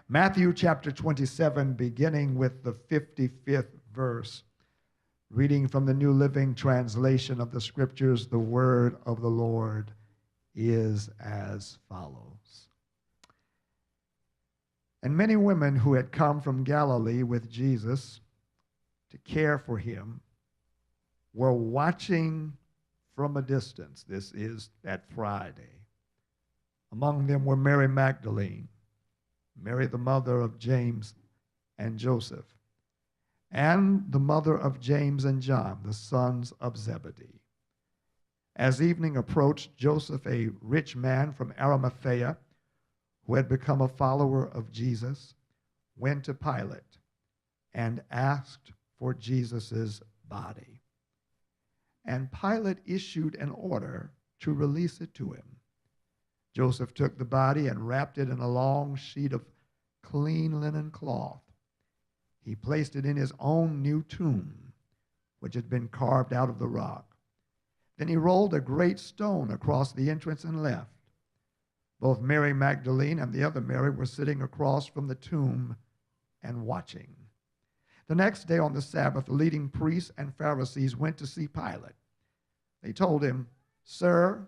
Matthew chapter 27, beginning with the 55th verse. Reading from the New Living Translation of the Scriptures, the word of the Lord is as follows. And many women who had come from Galilee with Jesus to care for him were watching from a distance. This is that Friday. Among them were Mary Magdalene, Mary the mother of James and Joseph, and the mother of James and John, the sons of Zebedee. As evening approached, Joseph, a rich man from Arimathea, who had become a follower of Jesus, went to Pilate and asked for Jesus' body. And Pilate issued an order to release it to him. Joseph took the body and wrapped it in a long sheet of clean linen cloth. He placed it in his own new tomb, which had been carved out of the rock. Then he rolled a great stone across the entrance and left. Both Mary Magdalene and the other Mary were sitting across from the tomb and watching. The next day on the Sabbath, the leading priests and Pharisees went to see Pilate. They told him, "Sir,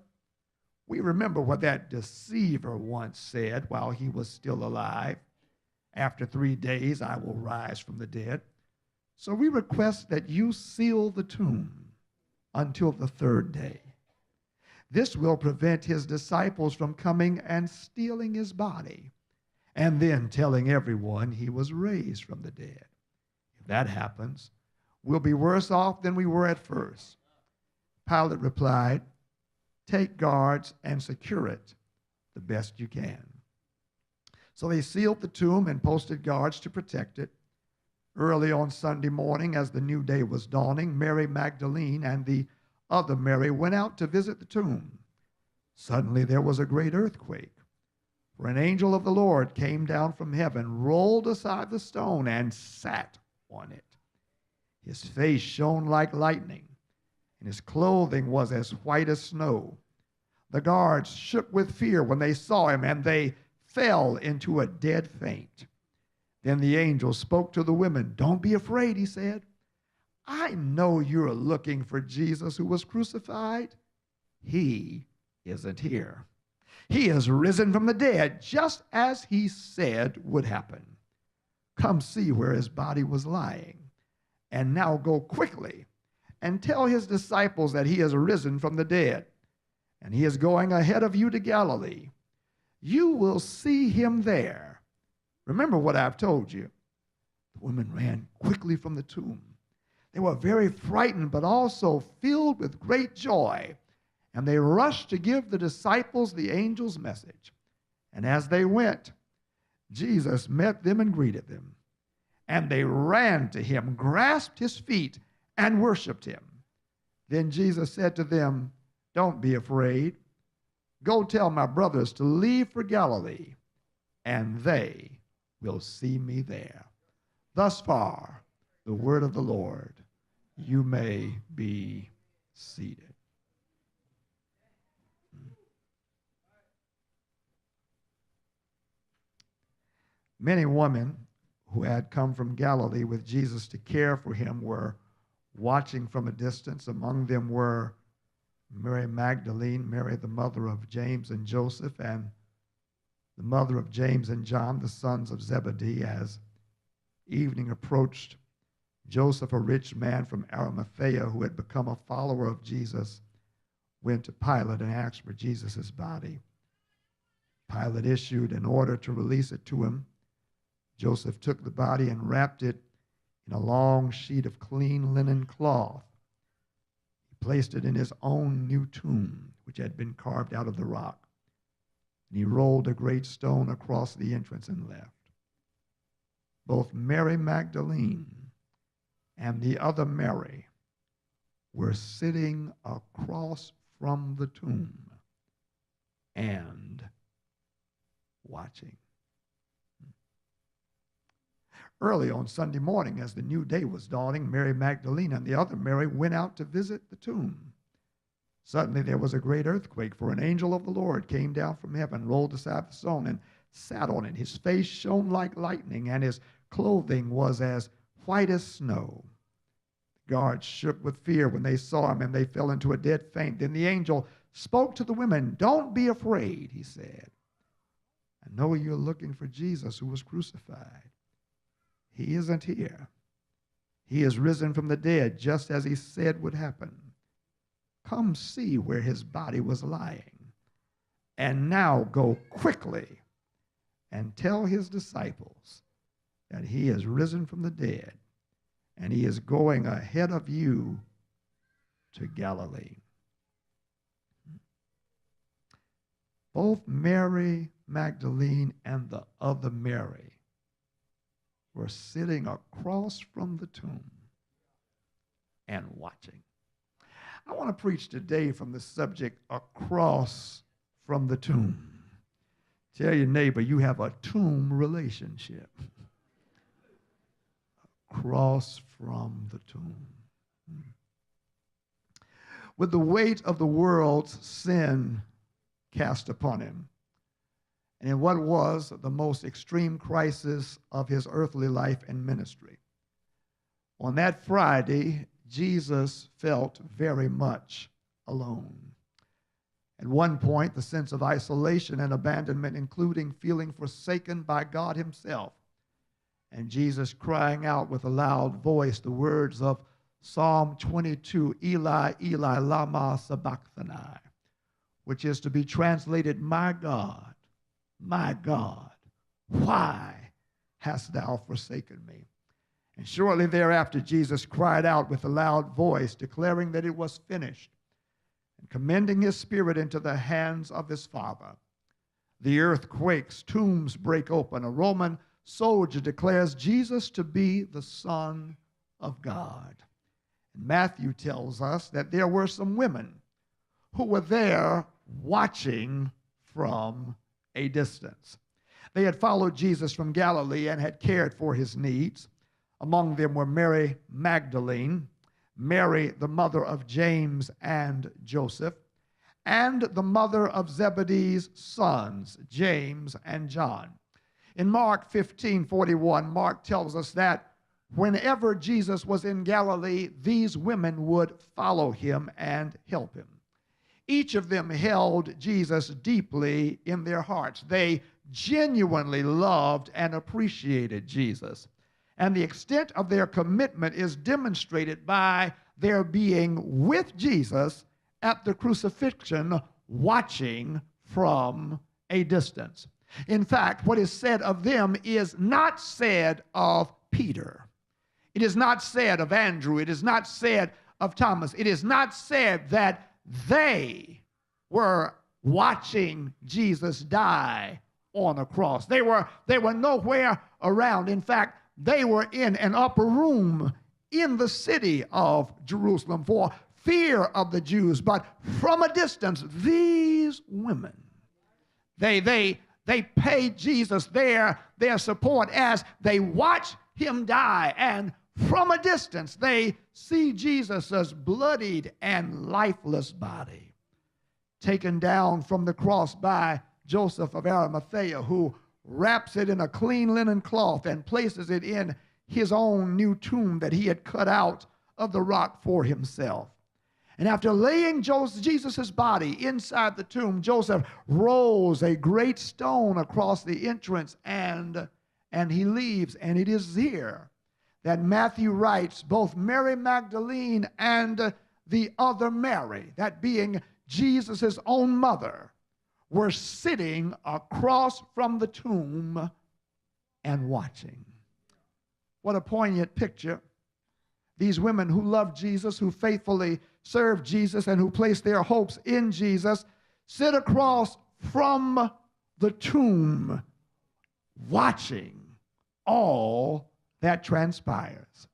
we remember what that deceiver once said while he was still alive. After 3 days, I will rise from the dead. So we request that you seal the tomb until the 3rd day. This will prevent his disciples from coming and stealing his body and then telling everyone he was raised from the dead. If that happens, we'll be worse off than we were at first." Pilate replied, "Take guards and secure it the best you can." So they sealed the tomb and posted guards to protect it. Early on Sunday morning, as the new day was dawning, Mary Magdalene and the other Mary went out to visit the tomb. Suddenly there was a great earthquake, for an angel of the Lord came down from heaven, rolled aside the stone, and sat on it. His face shone like lightning, and his clothing was as white as snow. The guards shook with fear when they saw him, and they fell into a dead faint. Then the angel spoke to the women. "Don't be afraid," he said. "I know you're looking for Jesus who was crucified. He isn't here. He is risen from the dead, just as he said would happen. Come see where his body was lying. And now go quickly and tell his disciples that he has risen from the dead, and he is going ahead of you to Galilee. You will see him there. Remember what I've told you." The women ran quickly from the tomb. They were very frightened, but also filled with great joy, and they rushed to give the disciples the angel's message. And as they went, Jesus met them and greeted them. And they ran to him, grasped his feet, and worshiped him. Then Jesus said to them, "Don't be afraid. Go tell my brothers to leave for Galilee, and they will see me there." Thus far, the word of the Lord. You may be seated. Many women who had come from Galilee with Jesus to care for him were watching from a distance. Among them were Mary Magdalene, Mary the mother of James and Joseph, and the mother of James and John, the sons of Zebedee. As evening approached, Joseph, a rich man from Arimathea who had become a follower of Jesus, went to Pilate and asked for Jesus' body. Pilate issued an order to release it to him. Joseph took the body and wrapped it in a long sheet of clean linen cloth. He placed it in his own new tomb, which had been carved out of the rock. And he rolled a great stone across the entrance and left. Both Mary Magdalene and the other Mary were sitting across from the tomb and watching. Early on Sunday morning, as the new day was dawning, Mary Magdalene and the other Mary went out to visit the tomb. Suddenly there was a great earthquake, for an angel of the Lord came down from heaven, rolled aside the stone, and sat on it. His face shone like lightning, and his clothing was as white as snow. The guards shook with fear when they saw him, and they fell into a dead faint. Then the angel spoke to the women. "Don't be afraid," he said. "I know you're looking for Jesus who was crucified. He isn't here. He is risen from the dead, just as he said would happen. Come see where his body was lying. And now go quickly and tell his disciples that he is risen from the dead, and he is going ahead of you to Galilee." Both Mary Magdalene and the other Mary were sitting across from the tomb and watching. I want to preach today from the subject, across from the tomb. Tell your neighbor you have a tomb relationship. Across from the tomb. With the weight of the world's sin cast upon him, and in what was the most extreme crisis of his earthly life and ministry, on that Friday, Jesus felt very much alone. At one point, the sense of isolation and abandonment, including feeling forsaken by God himself, and Jesus crying out with a loud voice the words of Psalm 22, "Eli, Eli, lama sabachthani," which is to be translated, my God, why hast thou forsaken me?" And shortly thereafter, Jesus cried out with a loud voice, declaring that it was finished, and commending his spirit into the hands of his Father. The earth quakes, tombs break open. A Roman soldier declares Jesus to be the Son of God. And Matthew tells us that there were some women who were there watching from a distance. They had followed Jesus from Galilee and had cared for his needs. Among them were Mary Magdalene, Mary, the mother of James and Joseph, and the mother of Zebedee's sons, James and John. In Mark 15:41, Mark tells us that whenever Jesus was in Galilee, these women would follow him and help him. Each of them held Jesus deeply in their hearts. They genuinely loved and appreciated Jesus. And the extent of their commitment is demonstrated by their being with Jesus at the crucifixion, watching from a distance. In fact, what is said of them is not said of Peter. It is not said of Andrew. It is not said of Thomas. It is not said that they were watching Jesus die on a cross. They were nowhere around. In fact, they were in an upper room in the city of Jerusalem for fear of the Jews. But from a distance, these women, they paid Jesus their support as they watch him die. And from a distance, they see Jesus' bloodied and lifeless body taken down from the cross by Joseph of Arimathea, who wraps it in a clean linen cloth and places it in his own new tomb that he had cut out of the rock for himself. And after laying Jesus' body inside the tomb, Joseph rolls a great stone across the entrance and he leaves. And it is here that Matthew writes both Mary Magdalene and the other Mary, that being Jesus' own mother, were sitting across from the tomb and watching. What a poignant picture. These women who loved Jesus, who faithfully served Jesus, and who placed their hopes in Jesus, sit across from the tomb watching all that transpires.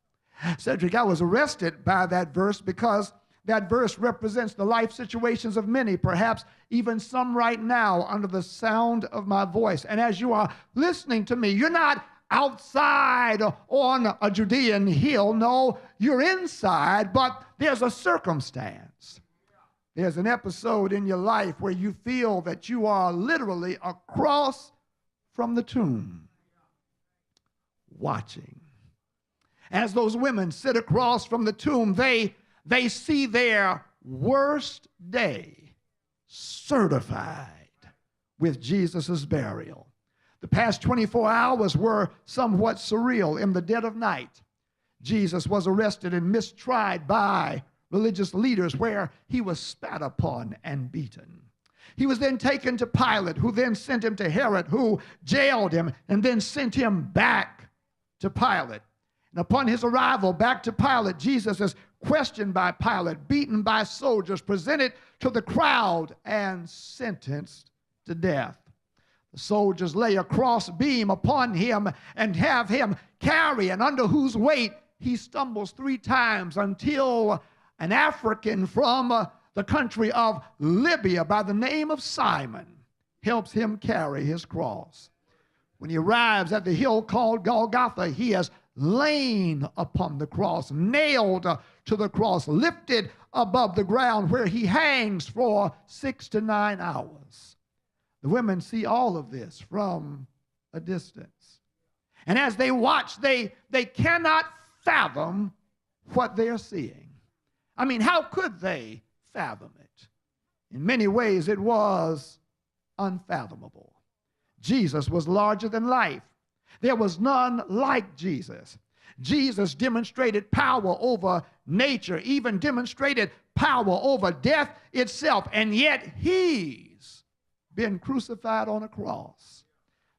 Cedric, I was arrested by that verse because that verse represents the life situations of many, perhaps even some right now under the sound of my voice. And as you are listening to me, you're not outside on a Judean hill. No, you're inside, but there's a circumstance. There's an episode in your life where you feel that you are literally across from the tomb, watching. As those women sit across from the tomb, they see their worst day certified with Jesus' burial. The past 24 hours were somewhat surreal. In the dead of night, Jesus was arrested and mistried by religious leaders, where he was spat upon and beaten. He was then taken to Pilate, who then sent him to Herod, who jailed him and then sent him back to Pilate. And upon his arrival back to Pilate, Jesus is questioned by Pilate, beaten by soldiers, presented to the crowd, and sentenced to death. The soldiers lay a cross beam upon him and have him carry, and under whose weight he stumbles 3 times until an African from the country of Libya by the name of Simon helps him carry his cross. When he arrives at the hill called Golgotha, he is laid upon the cross, nailed to the cross, lifted above the ground, where he hangs for 6 to 9 hours. The women see all of this from a distance. And as they watch, they cannot fathom what they're seeing. I mean, how could they fathom it? In many ways, it was unfathomable. Jesus was larger than life. There was none like Jesus. Jesus demonstrated power over nature, even demonstrated power over death itself, and yet he's been crucified on a cross.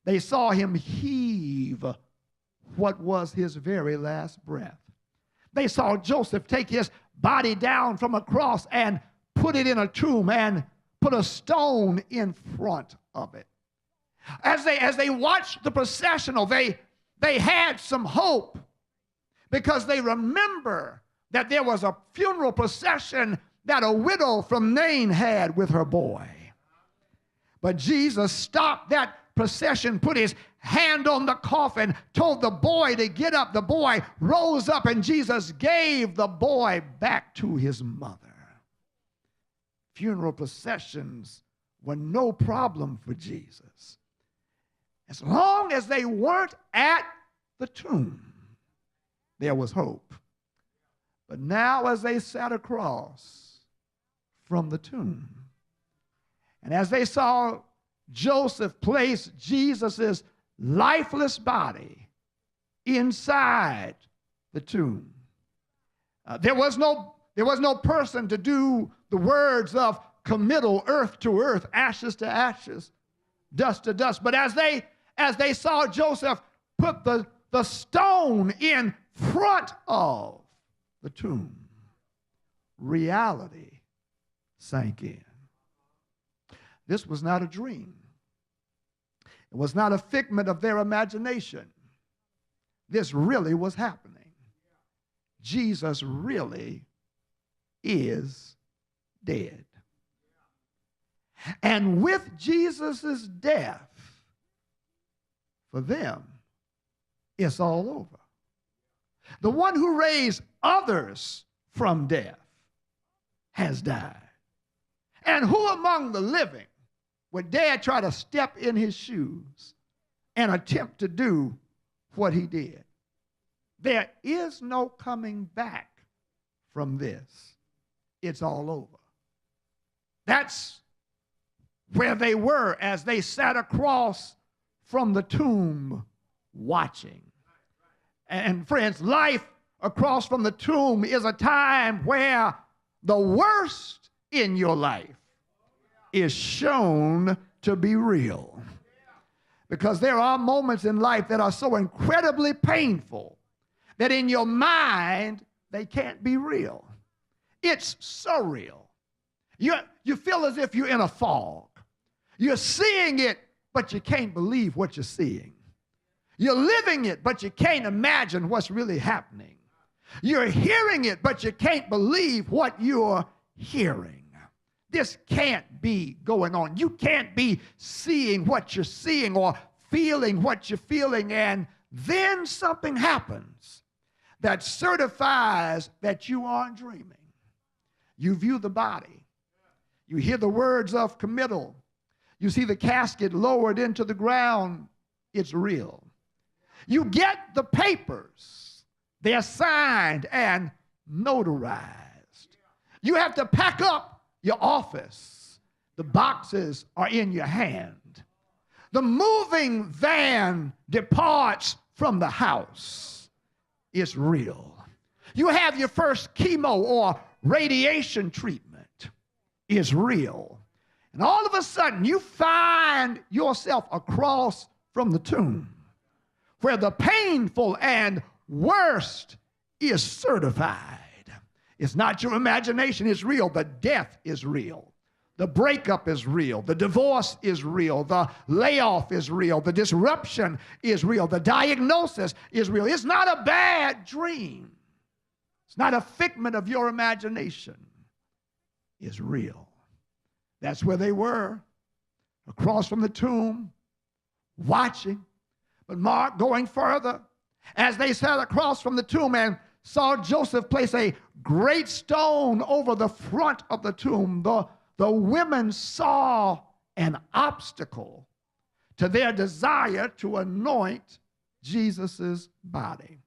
They saw him heave what was his very last breath. They saw Joseph take his body down from a cross and put it in a tomb and put a stone in front of it. As they watched the processional, they had some hope, because they remember that there was a funeral procession that a widow from Nain had with her boy. But Jesus stopped that procession, put his hand on the coffin, told the boy to get up. The boy rose up, and Jesus gave the boy back to his mother. Funeral processions were no problem for Jesus, as long as they weren't at the tomb. There was hope. But now, as they sat across from the tomb, and as they saw Joseph place Jesus' lifeless body inside the tomb, there was no person to do the words of committal, earth to earth, ashes to ashes, dust to dust. But as they saw Joseph put the stone in front of the tomb, reality sank in. This was not a dream. It was not a figment of their imagination. This really was happening. Jesus really is dead. And with Jesus' death, for them, it's all over. The one who raised others from death has died. And who among the living would dare try to step in his shoes and attempt to do what he did? There is no coming back from this. It's all over. That's where they were as they sat across from the tomb watching. And friends, life across from the tomb is a time where the worst in your life is shown to be real. Because there are moments in life that are so incredibly painful that in your mind, they can't be real. It's surreal. You feel as if you're in a fog. You're seeing it, but you can't believe what you're seeing. You're living it, but you can't imagine what's really happening. You're hearing it, but you can't believe what you're hearing. This can't be going on. You can't be seeing what you're seeing or feeling what you're feeling, and then something happens that certifies that you aren't dreaming. You view the body. You hear the words of committal. You see the casket lowered into the ground. it's real. You get the papers, they're signed and notarized. You have to pack up your office. The boxes are in your hand. The moving van departs from the house. It's real. You have your first chemo or radiation treatment. It's real. And all of a sudden, you find yourself across from the tomb where the painful and worst is certified. It's not your imagination, it's real. The death is real. The breakup is real. The divorce is real. The layoff is real. The disruption is real. The diagnosis is real. It's not a bad dream. It's not a figment of your imagination. It's real. That's where they were, across from the tomb, watching. But Mark, going further, as they sat across from the tomb and saw Joseph place a great stone over the front of the tomb, the women saw an obstacle to their desire to anoint Jesus' body.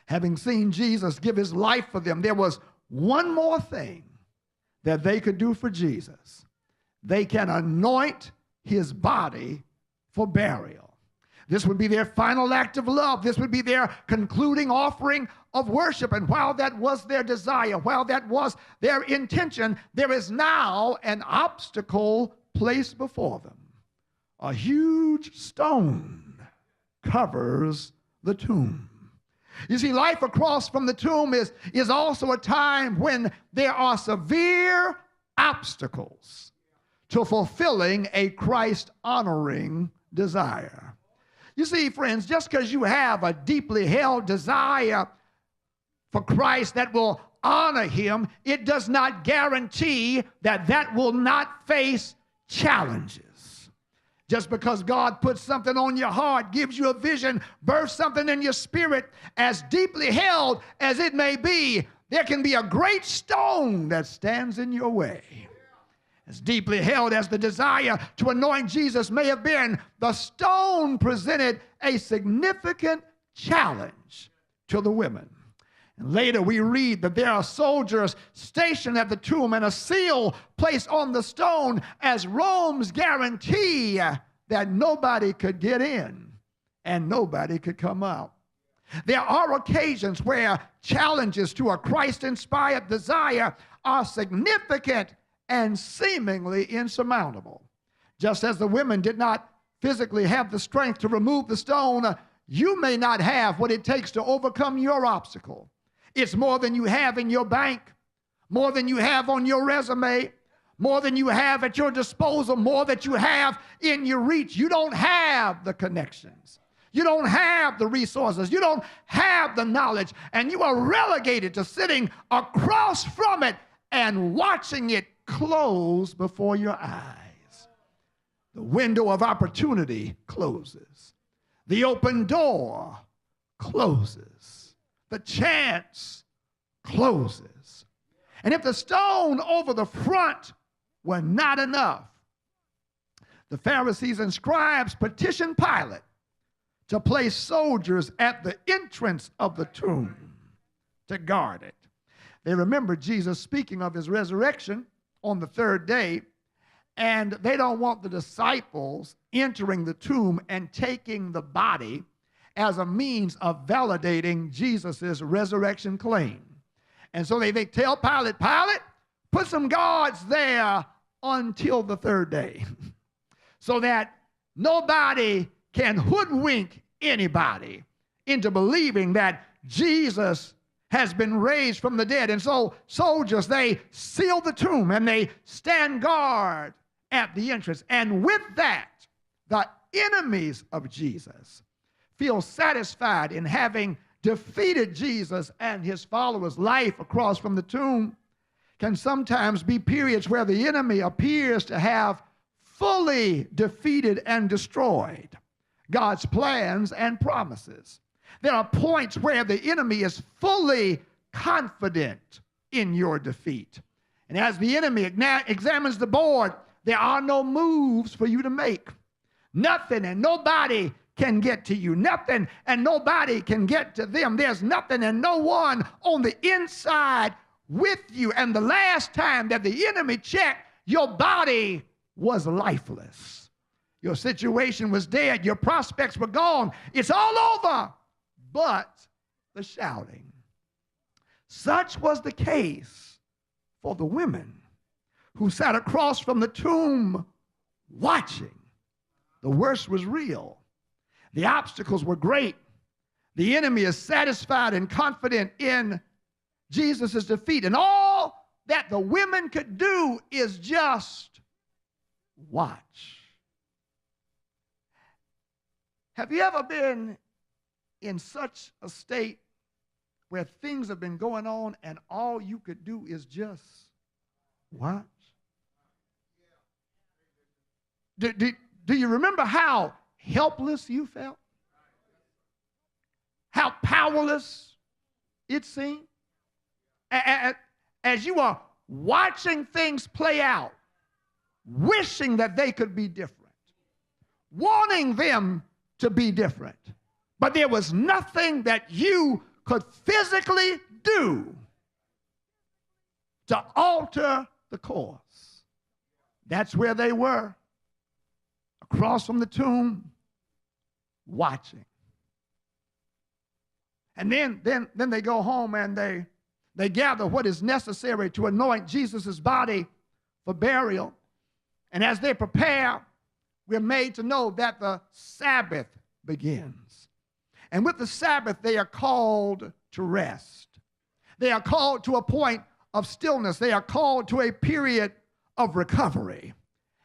Having seen Jesus give his life for them, there was one more thing that they could do for Jesus. They can anoint his body for burial. This would be their final act of love. This would be their concluding offering of worship. And while that was their desire, while that was their intention, there is now an obstacle placed before them. A huge stone covers the tomb. You see, life across from the tomb is also a time when there are severe obstacles to fulfilling a Christ-honoring desire. You see, friends, just because you have a deeply held desire for Christ that will honor him, it does not guarantee that that will not face challenges. Just because God puts something on your heart, gives you a vision, births something in your spirit, as deeply held as it may be, there can be a great stone that stands in your way. As deeply held as the desire to anoint Jesus may have been, the stone presented a significant challenge to the women. And later we read that there are soldiers stationed at the tomb and a seal placed on the stone as Rome's guarantee that nobody could get in and nobody could come out. There are occasions where challenges to a Christ-inspired desire are significant and seemingly insurmountable. Just as the women did not physically have the strength to remove the stone, you may not have what it takes to overcome your obstacle. It's more than you have in your bank, more than you have on your resume, more than you have at your disposal, more that you have in your reach. You don't have the connections. You don't have the resources. You don't have the knowledge. And you are relegated to sitting across from it and watching it close before your eyes. The window of opportunity closes. The open door closes. The chance closes. And if the stone over the front were not enough, the Pharisees and scribes petitioned Pilate to place soldiers at the entrance of the tomb to guard it. They remembered Jesus speaking of his resurrection on the third day, and they don't want the disciples entering the tomb and taking the body as a means of validating Jesus' resurrection claim. And so they tell Pilate, Pilate, put some guards there until the third day so that nobody can hoodwink anybody into believing that Jesus has been raised from the dead. And so soldiers, they seal the tomb and they stand guard at the entrance. And with that, the enemies of Jesus feel satisfied in having defeated Jesus and his followers. Life across from the tomb can sometimes be periods where the enemy appears to have fully defeated and destroyed God's plans and promises. There are points where the enemy is fully confident in your defeat. And as the enemy examines the board, there are no moves for you to make. Nothing and nobody can get to you. Nothing and nobody can get to them. There's nothing and no one on the inside with you. And the last time that the enemy checked, your body was lifeless. Your situation was dead. Your prospects were gone. It's all over but the shouting. Such was the case for the women who sat across from the tomb watching. The worst was real. The obstacles were great. The enemy is satisfied and confident in Jesus' defeat. And all that the women could do is just watch. Have you ever been in such a state where things have been going on and all you could do is just watch? Do you remember how helpless you felt? How powerless it seemed? As you are watching things play out, wishing that they could be different, wanting them to be different, but there was nothing that you could physically do to alter the course. That's where they were, across from the tomb, watching. And then they go home and they gather what is necessary to anoint Jesus' body for burial. And as they prepare, we're made to know that the Sabbath begins. And with the Sabbath, they are called to rest. They are called to a point of stillness. They are called to a period of recovery.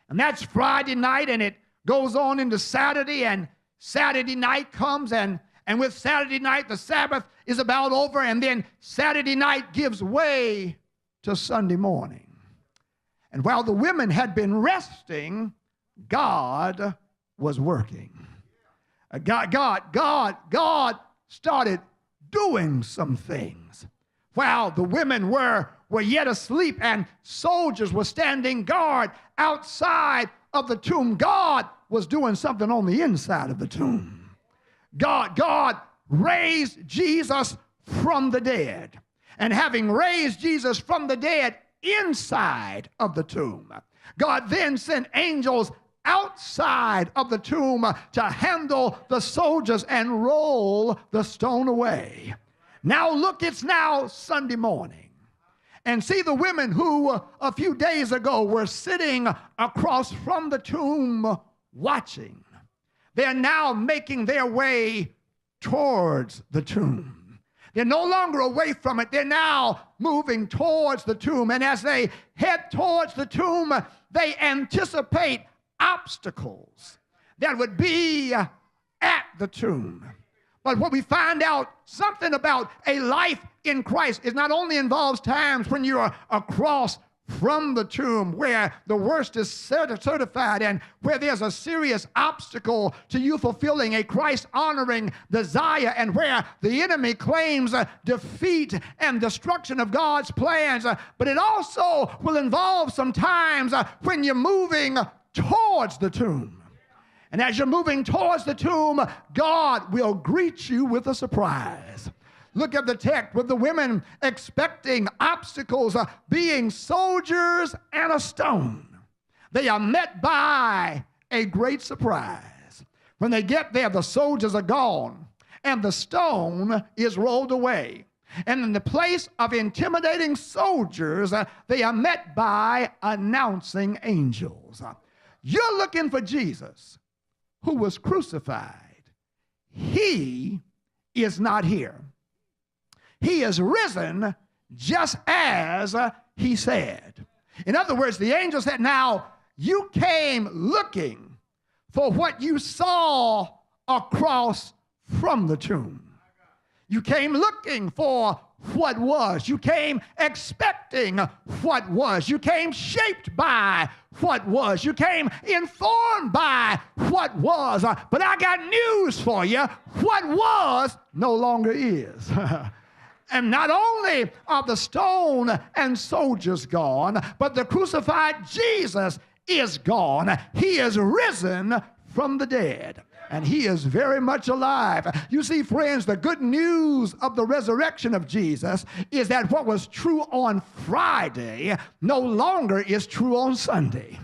And that's Friday night, and it goes on into Saturday, and Saturday night comes, and with Saturday night, the Sabbath is about over, and then Saturday night gives way to Sunday morning. And while the women had been resting, God was working. God started doing some things. While the women were yet asleep and soldiers were standing guard outside of the tomb, God was doing something on the inside of the tomb. God raised Jesus from the dead. And having raised Jesus from the dead inside of the tomb, God then sent angels outside of the tomb to handle the soldiers and roll the stone away. Now look, it's now Sunday morning. And see the women who a few days ago were sitting across from the tomb watching. They're now making their way towards the tomb. They're no longer away from it. They're now moving towards the tomb. And as they head towards the tomb, they anticipate obstacles that would be at the tomb. But what we find out, something about a life in Christ, is not only involves times when you are across from the tomb where the worst is certified and where there's a serious obstacle to you fulfilling a Christ-honoring desire and where the enemy claims defeat and destruction of God's plans, but it also will involve some times when you're moving towards the tomb. And as you're moving towards the tomb, God will greet you with a surprise. Look at the text with the women expecting obstacles, being soldiers and a stone. They are met by a great surprise. When they get there, the soldiers are gone and the stone is rolled away. And in the place of intimidating soldiers, they are met by announcing angels. You're looking for Jesus, who was crucified. He is not here. He is risen just as he said. In other words, the angel said, now you came looking for what you saw across from the tomb. You came looking for what was. You came expecting what was. You came shaped by what was. You came informed by what was. But I got news for you. What was no longer is. And not only are the stone and soldiers gone, but the crucified Jesus is gone. He is risen from the dead. And he is very much alive. You see, friends, the good news of the resurrection of Jesus is that what was true on Friday no longer is true on Sunday.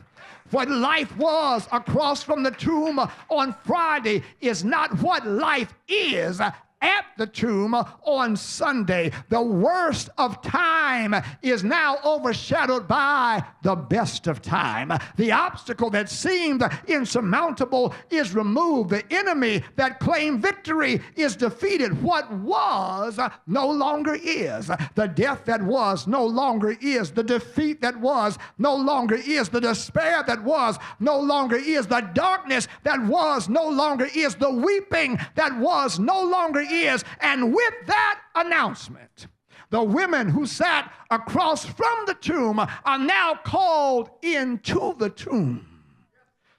What life was across from the tomb on Friday is not what life is at the tomb on Sunday. The worst of time is now overshadowed by the best of time. The obstacle that seemed insurmountable is removed. The enemy that claimed victory is defeated. What was no longer is. The death that was no longer is. The defeat that was no longer is. The despair that was no longer is. The darkness that was no longer is. The weeping that was no longer is. And with that announcement, the women who sat across from the tomb are now called into the tomb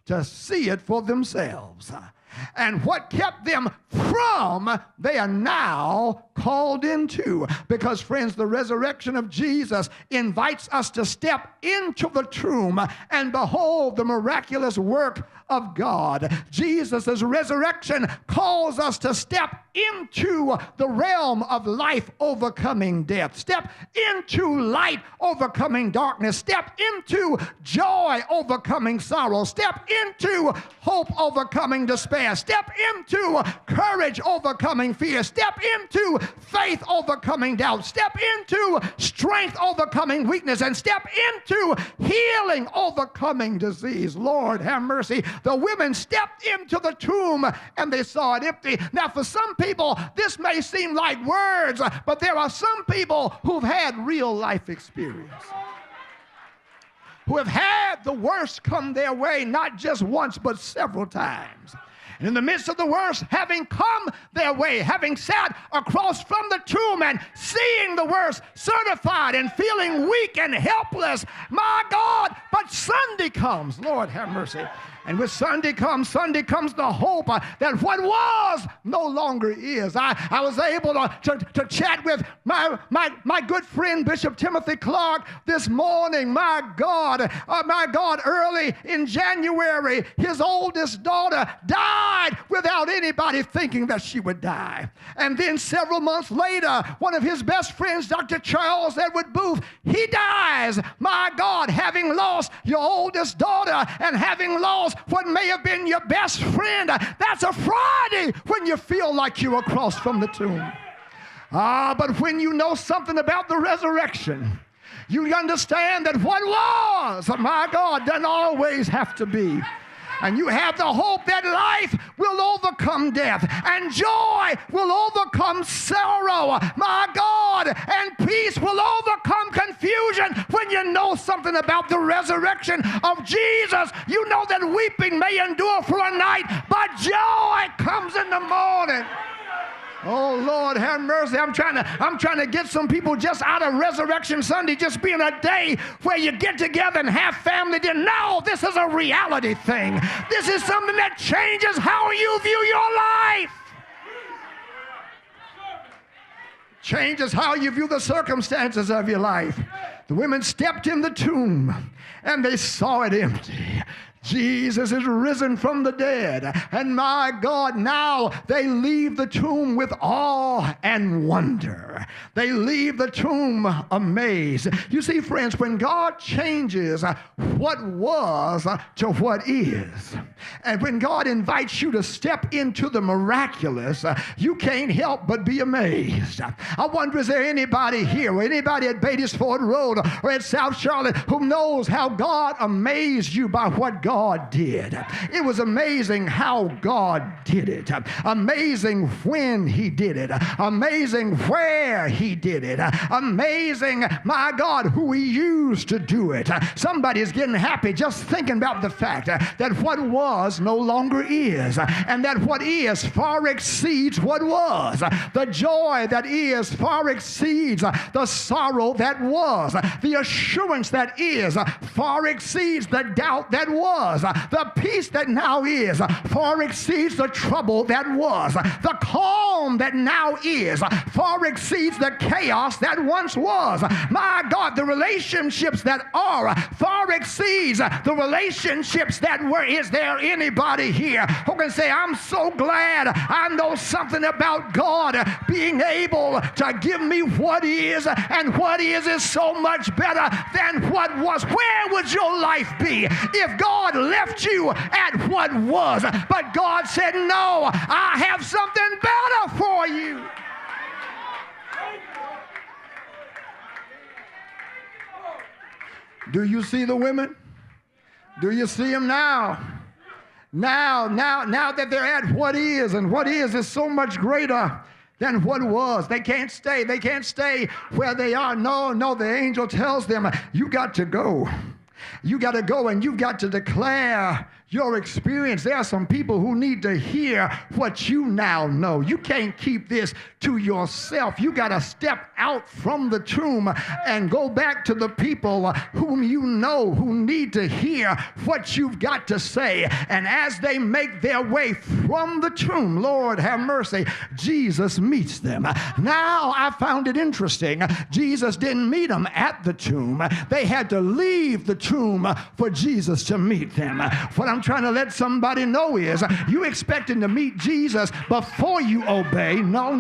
to see it for themselves. And what kept them from, they are now called into. Because, friends, the resurrection of Jesus invites us to step into the tomb and behold the miraculous work of God. Jesus' resurrection calls us to step into the realm of life overcoming death. Step into light overcoming darkness. Step into joy overcoming sorrow. Step into hope overcoming despair. Step into courage overcoming fear. Step into faith overcoming doubt. Step into strength overcoming weakness. And step into healing overcoming disease. Lord, have mercy. The women stepped into the tomb and they saw it empty. Now, for some people, this may seem like words, but there are some people who've had real life experience, who have had the worst come their way, not just once, but several times. And in the midst of the worst having come their way, having sat across from the tomb and seeing the worst certified and feeling weak and helpless, my God, but Sunday comes. Lord, have mercy. And with Sunday comes the hope that what was no longer is. I was able to chat with my good friend Bishop Timothy Clark this morning. My God, early in January, his oldest daughter died without anybody thinking that she would die. And then several months later, one of his best friends, Dr. Charles Edward Booth, he dies. My God, having lost your oldest daughter and having lost what may have been your best friend. That's a Friday when you feel like you're across from the tomb. But when you know something about the resurrection, you understand that what was, my God, doesn't always have to be. And you have the hope that life will overcome death and joy will overcome sorrow, my God, and peace will overcome confusion. When you know something about the resurrection of Jesus, you know that weeping may endure for a night, but joy comes in the morning. Oh, Lord, have mercy. I'm trying to get some people just out of Resurrection Sunday just being a day where you get together and have family dinner. No, this is a reality thing. This is something that changes how you view your life. Changes how you view the circumstances of your life. The women stepped in the tomb and they saw it empty. Jesus is risen from the dead. And my God, now they leave the tomb with awe and wonder. They leave the tomb amazed. You see, friends, when God changes what was to what is, and when God invites you to step into the miraculous, you can't help but be amazed. I wonder, is there anybody here, or anybody at Beatties-Ford Road or at South Charlotte who knows how God amazed you by what God did? It was amazing how God did it. Amazing when He did it. Amazing where He did it. Amazing, my God, who He used to do it. Somebody's getting happy just thinking about the fact that what was no longer is, and that what is far exceeds what was. The joy that is far exceeds the sorrow that was. The assurance that is far exceeds the doubt that was. was, the peace that now is, far exceeds the trouble that was. The calm that now is far exceeds the chaos that once was. My God, the relationships that are far exceeds the relationships that were. Is there anybody here who can say, I'm so glad I know something about God being able to give me what is, and what is so much better than what was? Where would your life be if God left you at what was, but God said, no, I have something better for you? Do you see the women? Do you see them now? Now that they're at what is, and what is so much greater than what was. They can't stay. They can't stay where they are. No, the angel tells them, you got to go. You got to go, and you've got to declare your experience. There are some people who need to hear what you now know. You can't keep this to yourself. You got to step out from the tomb and go back to the people whom you know, who need to hear what you've got to say. And as they make their way from the tomb, Lord have mercy, Jesus meets them. Now, I found it interesting. Jesus didn't meet them at the tomb. They had to leave the tomb for Jesus to meet them. What I'm trying to let somebody know is, you expecting to meet Jesus before you obey. No.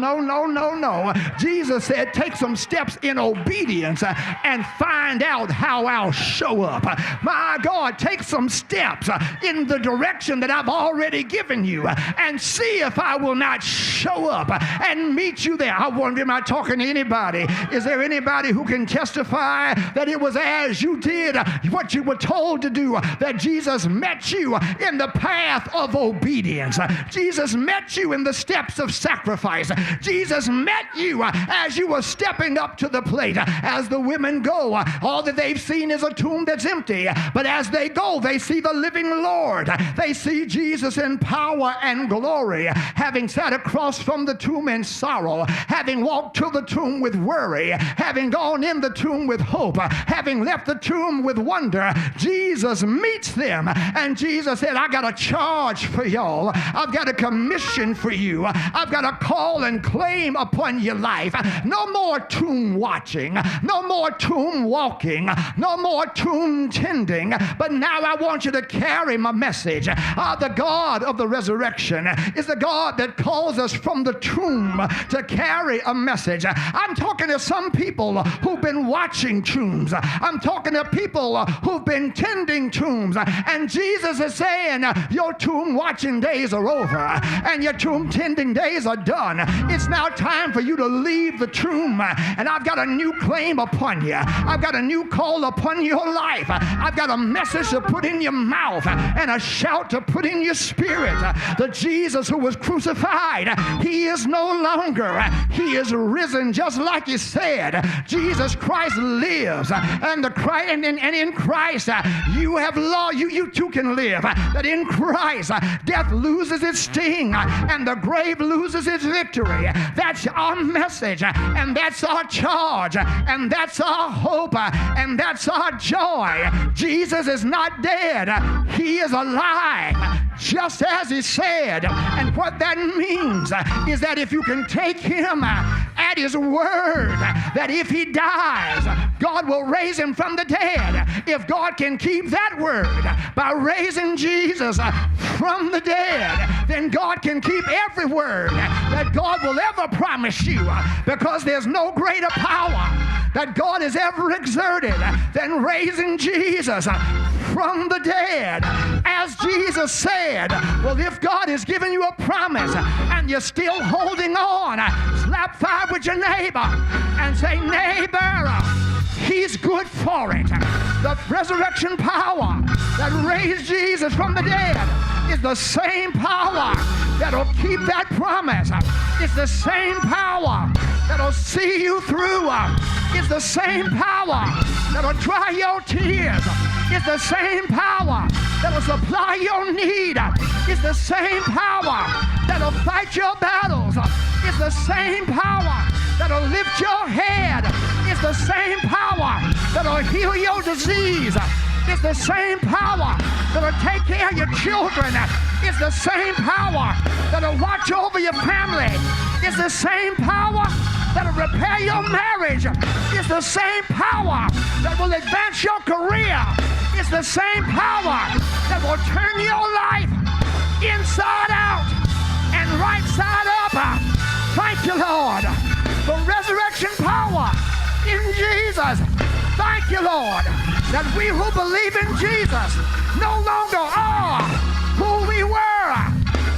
Jesus said, take some steps in obedience and find out how I'll show up. My God, take some steps in the direction that I've already given you and see if I will not show up and meet you there. I wonder, am I talking to anybody? Is there anybody who can testify that it was as you did what you were told to do that Jesus met you in the path of obedience? Jesus met you in the steps of sacrifice. Jesus met you as you were stepping up to the plate. As the women go, all that they've seen is a tomb that's empty. But as they go, they see the living Lord. They see Jesus in power and glory, having sat across from the tomb in sorrow, having walked to the tomb with worry, having gone in the tomb with hope, having left the tomb with wonder. Jesus meets them, and Jesus said, I got a charge for y'all. I've got a commission for you. I've got a call and claim upon your life. No more tomb watching, no more tomb walking, no more tomb tending, but now I want you to carry my message. The God of the resurrection is the God that calls us from the tomb to carry a message. I'm talking to some people who've been watching tombs. I'm talking to people who've been tending tombs, and Jesus is saying, your tomb watching days are over and your tomb tending days are done. It's now time for you to leave the tomb, and I've got a new claim upon you. I've got a new call upon your life. I've got a message to put in your mouth and a shout to put in your spirit. The Jesus who was crucified, he is no longer. He is risen, just like he said. Jesus Christ lives, and in Christ you have law. You too can live. That in Christ death loses its sting and the grave loses its victory. That's our message, and that's our charge, and that's our hope, and that's our joy. Jesus is not dead. He is alive, just as he said. And what that means is that if you can take him at his word, that if he dies, God will raise him from the dead. If God can keep that word by raising Jesus from the dead, then God can keep every word that God will ever promise you, because there's no greater power that God has ever exerted than raising Jesus from the dead. As Jesus said, well, if God has given you a promise and you're still holding on, slap five with your neighbor and say, neighbor, he's good for it. The resurrection power that raised Jesus from the dead is the same power that'll keep that promise. It's the same power that'll see you through. It's the same power that'll dry your tears. It's the same power that'll supply your need. It's the same power that'll fight your battles. It's the same power that'll lift your head. It's the same power that'll heal your disease. It's the same power that'll take care of your children. It's the same power that'll watch over your family. It's the same power that'll repair your marriage. It's the same power that will advance your career. It's the same power that will turn your life inside out and right side up. Thank you, Lord, for resurrection power in Jesus. Thank you, Lord, that we who believe in Jesus no longer are who we were,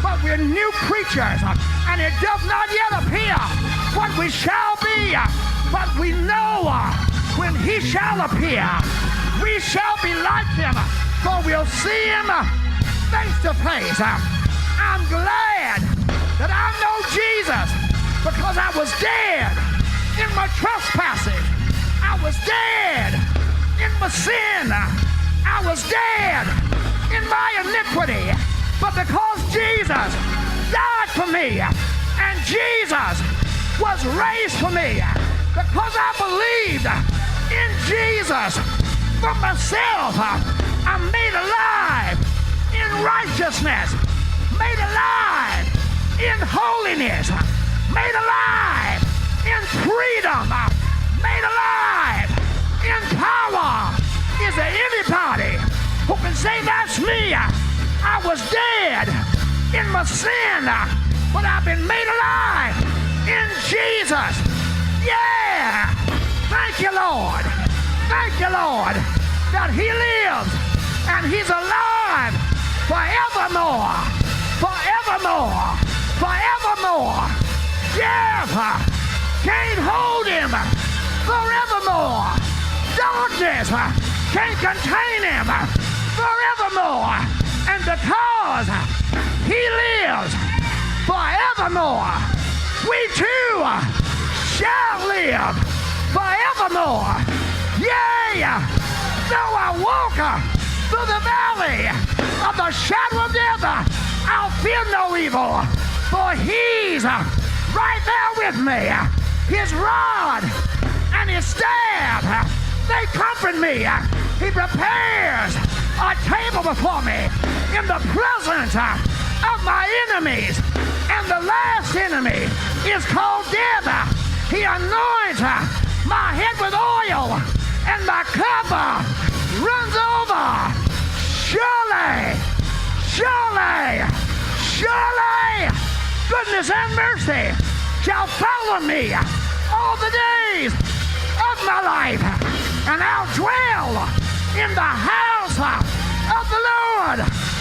but we're new creatures, and it does not yet appear what we shall be, but we know when he shall appear, we shall be like him, for we'll see him face to face. I'm glad that I know Jesus because I was dead in my trespasses. I was dead in my sin. I was dead in my iniquity. But because Jesus died for me and Jesus was raised for me, because I believed in Jesus for myself, I'm made alive in righteousness, made alive in holiness, made alive in freedom, made alive in power. Is there anybody who can say that's me? I was dead in my sin, but I've been made alive in Jesus. Yeah! Thank you, Lord. Thank you, Lord, that he lives and he's alive forevermore. Forevermore. Forevermore. Death can't hold him forevermore. Darkness can't contain him forevermore. And because he lives forevermore, we too shall live forevermore. Yea, though I walk through the valley of the shadow of death, I'll fear no evil, for he's right there with me. His rod and his staff, they comfort me. He prepares a table before me in the presence of my enemies. And the last enemy is called death. He anoints my head with oil, and my cup runs over. Surely, surely, surely, goodness and mercy shall follow me all the days of my life, and I'll dwell in the house of the Lord